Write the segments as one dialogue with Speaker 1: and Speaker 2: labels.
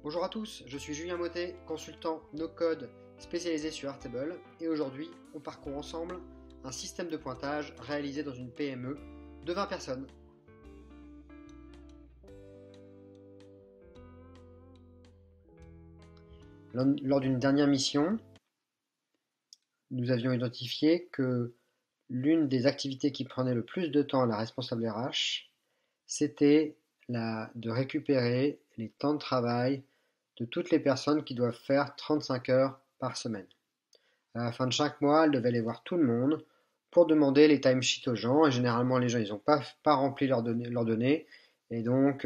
Speaker 1: Bonjour à tous, je suis Julien Mottet, consultant no-code spécialisé sur Airtable et aujourd'hui on parcourt ensemble un système de pointage réalisé dans une PME de 20 personnes. Lors d'une dernière mission, nous avions identifié que l'une des activités qui prenait le plus de temps à la responsable RH, c'était de récupérer les temps de travail de toutes les personnes qui doivent faire 35 heures par semaine. À la fin de chaque mois, elle devait aller voir tout le monde pour demander les timesheets aux gens. Et généralement, les gens, ils n'ont pas rempli leurs données. Et donc,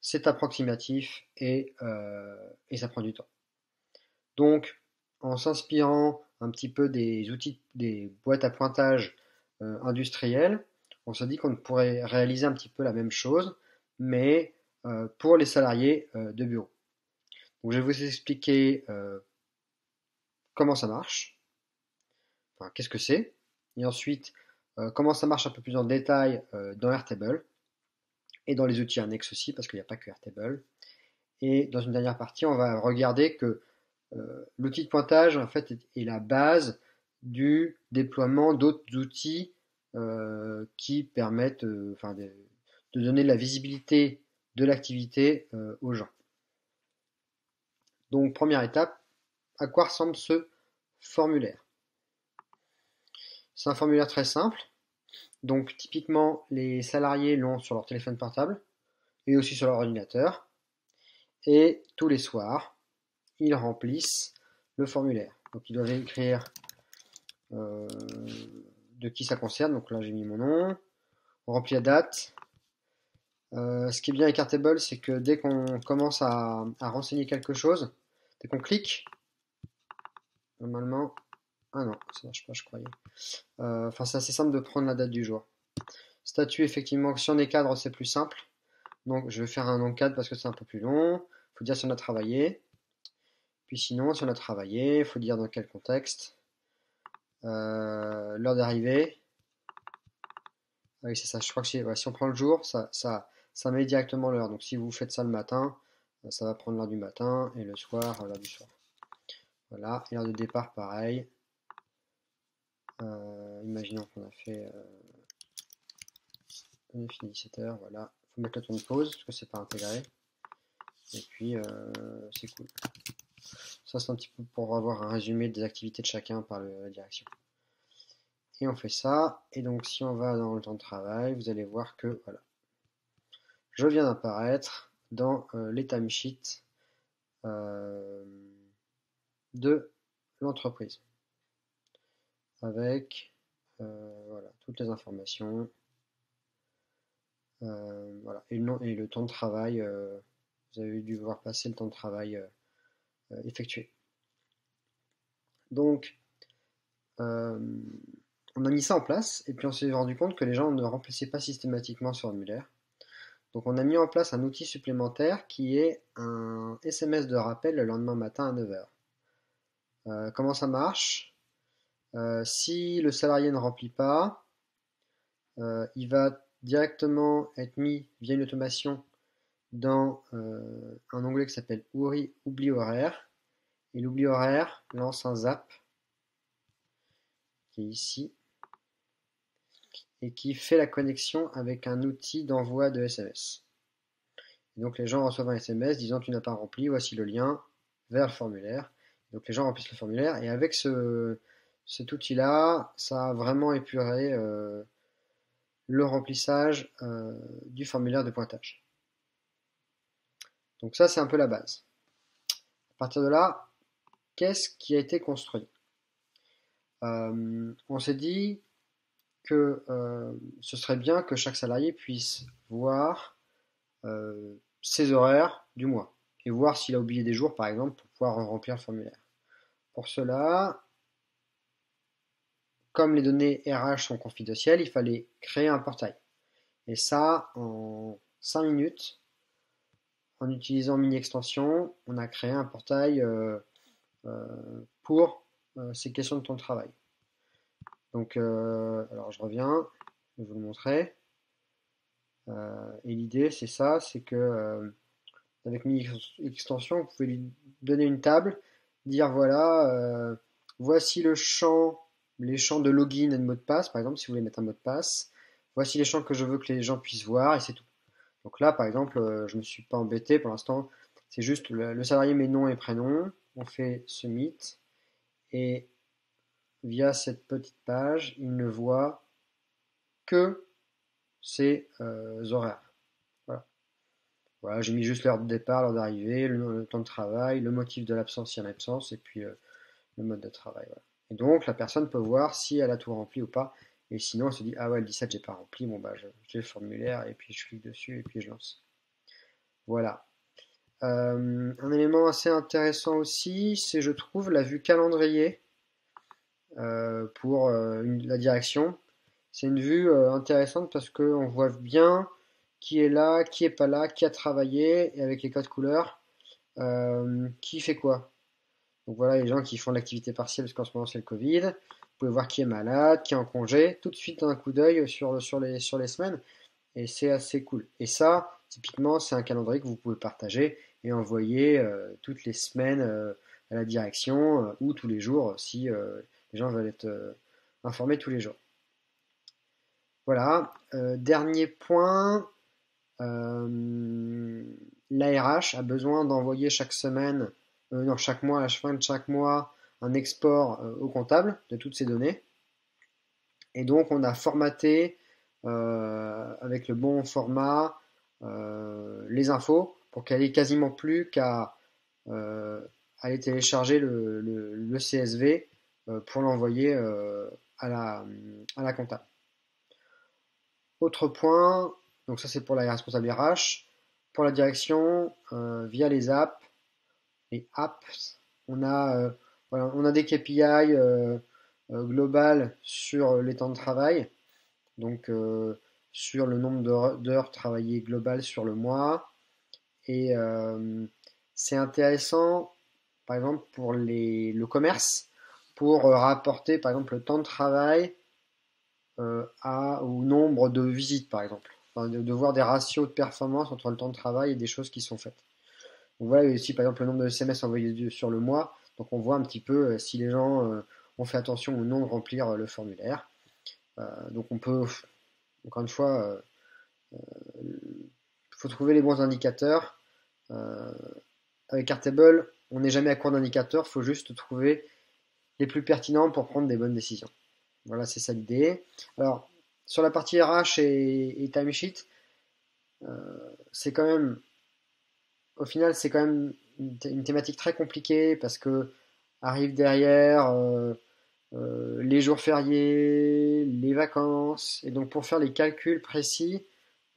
Speaker 1: c'est approximatif et ça prend du temps. Donc, en s'inspirant un petit peu des outils, des boîtes à pointage industrielles, on s'est dit qu'on pourrait réaliser un petit peu la même chose, mais pour les salariés de bureau. Donc, je vais vous expliquer comment ça marche, enfin, qu'est-ce que c'est, et ensuite comment ça marche un peu plus en détail dans Airtable, et dans les outils annexes aussi, parce qu'il n'y a pas que Airtable. Et dans une dernière partie, on va regarder que l'outil de pointage en fait est la base du déploiement d'autres outils qui permettent de donner de la visibilité de l'activité aux gens. Donc première étape, à quoi ressemble ce formulaire? C'est un formulaire très simple. Donc typiquement, les salariés l'ont sur leur téléphone portable et aussi sur leur ordinateur. Et tous les soirs, ils remplissent le formulaire. Donc ils doivent écrire de qui ça concerne. Donc là, j'ai mis mon nom. On remplit la date. Ce qui est bien avec Airtable, c'est que dès qu'on commence à renseigner quelque chose, dès qu'on clique, normalement... Ah non, ça marche pas, je croyais. Enfin, c'est assez simple de prendre la date du jour. Statut, effectivement, si on est cadre, c'est plus simple. Donc, je vais faire un nom cadre parce que c'est un peu plus long. Il faut dire si on a travaillé. Puis sinon, si on a travaillé, il faut dire dans quel contexte. L'heure d'arrivée. Ah oui, c'est ça. Je crois que si on prend le jour, ça met directement l'heure. Donc, si vous faites ça le matin, ça va prendre l'heure du matin. Et le soir, l'heure du soir. Voilà. Et l'heure de départ, pareil. Imaginons qu'on a fait... on a fini 17 heures, voilà. Il faut mettre le temps de pause parce que c'est pas intégré. Et puis c'est cool. Ça c'est un petit peu pour avoir un résumé des activités de chacun par la direction. Et on fait ça. Et donc si on va dans le temps de travail, vous allez voir que voilà. Je viens d'apparaître dans les timesheets de l'entreprise. Avec voilà, toutes les informations. Voilà. Et le temps de travail, vous avez dû voir passer le temps de travail effectué. Donc, on a mis ça en place et puis on s'est rendu compte que les gens ne remplissaient pas systématiquement ce formulaire. Donc, on a mis en place un outil supplémentaire qui est un SMS de rappel le lendemain matin à 9h. Comment ça marche? Si le salarié ne remplit pas, il va directement être mis via une automation dans un onglet qui s'appelle Oubli horaire. Et l'oubli horaire lance un zap qui est ici et qui fait la connexion avec un outil d'envoi de SMS. Et donc les gens reçoivent un SMS disant tu n'as pas rempli, voici le lien vers le formulaire. Donc les gens remplissent le formulaire et avec cet outil-là, ça a vraiment épuré le remplissage du formulaire de pointage. Donc ça c'est un peu la base. À partir de là, qu'est-ce qui a été construit? On s'est dit que ce serait bien que chaque salarié puisse voir ses horaires du mois et voir s'il a oublié des jours par exemple pour pouvoir remplir le formulaire. Pour cela, comme les données RH sont confidentielles, il fallait créer un portail. Et ça, en 5 minutes, en utilisant Mini Extension, on a créé un portail pour ces questions de temps de travail. Donc, alors je reviens, je vais vous le montrer. Et l'idée, c'est ça, c'est que avec Mini Extension, vous pouvez lui donner une table, dire voilà, voici les champs de login et de mot de passe, par exemple, si vous voulez mettre un mot de passe. Voici les champs que je veux que les gens puissent voir et c'est tout. Donc là, par exemple, je ne me suis pas embêté pour l'instant. C'est juste le salarié met nom et prénom. On fait submit et via cette petite page, il ne voit que ses horaires. Voilà. Voilà, j'ai mis juste l'heure de départ, l'heure d'arrivée, le temps de travail, le motif de l'absence s'il y a une absence et puis le mode de travail. Voilà. Et donc la personne peut voir si elle a tout rempli ou pas. Et sinon, elle se dit ah ouais, le 17 j'ai pas rempli, bon bah j'ai le formulaire et puis je clique dessus et puis je lance. Voilà. Un élément assez intéressant aussi, c'est je trouve la vue calendrier pour la direction. C'est une vue intéressante parce qu'on voit bien qui est là, qui est pas là, qui a travaillé, et avec les codes couleurs, qui fait quoi. Donc voilà, les gens qui font de l'activité partielle, parce qu'en ce moment c'est le Covid. Vous pouvez voir qui est malade, qui est en congé, tout de suite un coup d'œil sur les semaines, et c'est assez cool. Et ça, typiquement, c'est un calendrier que vous pouvez partager et envoyer toutes les semaines à la direction ou tous les jours si les gens veulent être informés tous les jours. Voilà, dernier point, l'ARH a besoin d'envoyer chaque semaine, non, chaque mois, à la fin de chaque mois, un export au comptable de toutes ces données. Et donc, on a formaté avec le bon format les infos pour qu'elle ait quasiment plus qu'à aller télécharger le CSV pour l'envoyer à la comptable. Autre point, donc ça c'est pour la responsable RH. Pour la direction, via les apps, on a des KPI globales sur les temps de travail, donc sur le nombre d'heures travaillées globales sur le mois. Et c'est intéressant, par exemple, pour le commerce, pour rapporter, par exemple, le temps de travail au nombre de visites, par exemple. Enfin, de voir des ratios de performance entre le temps de travail et des choses qui sont faites. On voit aussi, par exemple, le nombre de SMS envoyés sur le mois. Donc, on voit un petit peu si les gens ont fait attention ou non de remplir le formulaire. Donc, on peut, encore une fois, il faut trouver les bons indicateurs. Avec Airtable, on n'est jamais à court d'indicateurs, il faut juste trouver les plus pertinents pour prendre des bonnes décisions. Voilà, c'est ça l'idée. Alors, sur la partie RH et timesheet, c'est quand même, au final, c'est quand même une thématique très compliquée parce que arrive derrière les jours fériés, les vacances, et donc pour faire les calculs précis,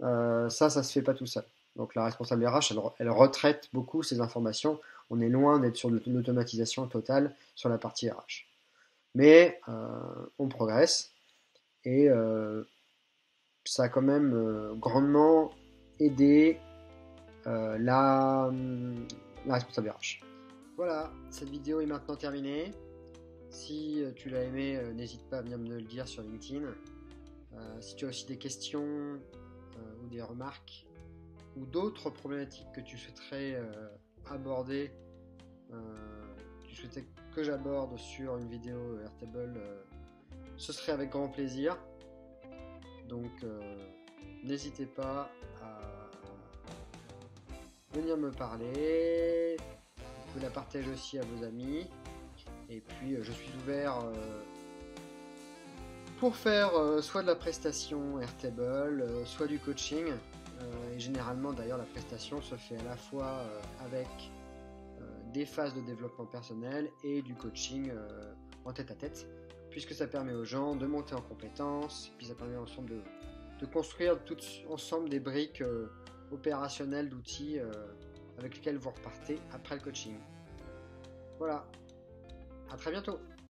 Speaker 1: ça se fait pas tout seul. Donc la responsable RH, elle retraite beaucoup ces informations. On est loin d'être sur l'automatisation totale sur la partie RH. Mais on progresse et ça a quand même grandement aidé la responsable RH. Voilà, cette vidéo est maintenant terminée. Si tu l'as aimé, n'hésite pas à venir me le dire sur LinkedIn. Si tu as aussi des questions ou des remarques ou d'autres problématiques que tu souhaiterais aborder, tu souhaitais que j'aborde sur une vidéo Airtable, ce serait avec grand plaisir. Donc n'hésitez pas à venir me parler. Vous pouvez la partager aussi à vos amis. Et puis je suis ouvert pour faire soit de la prestation Airtable, soit du coaching. Et généralement d'ailleurs la prestation se fait à la fois avec des phases de développement personnel et du coaching en tête à tête, puisque ça permet aux gens de monter en compétences, puis ça permet ensemble de construire toutes ensemble des briques opérationnelles d'outils avec lesquels vous repartez après le coaching. Voilà, à très bientôt.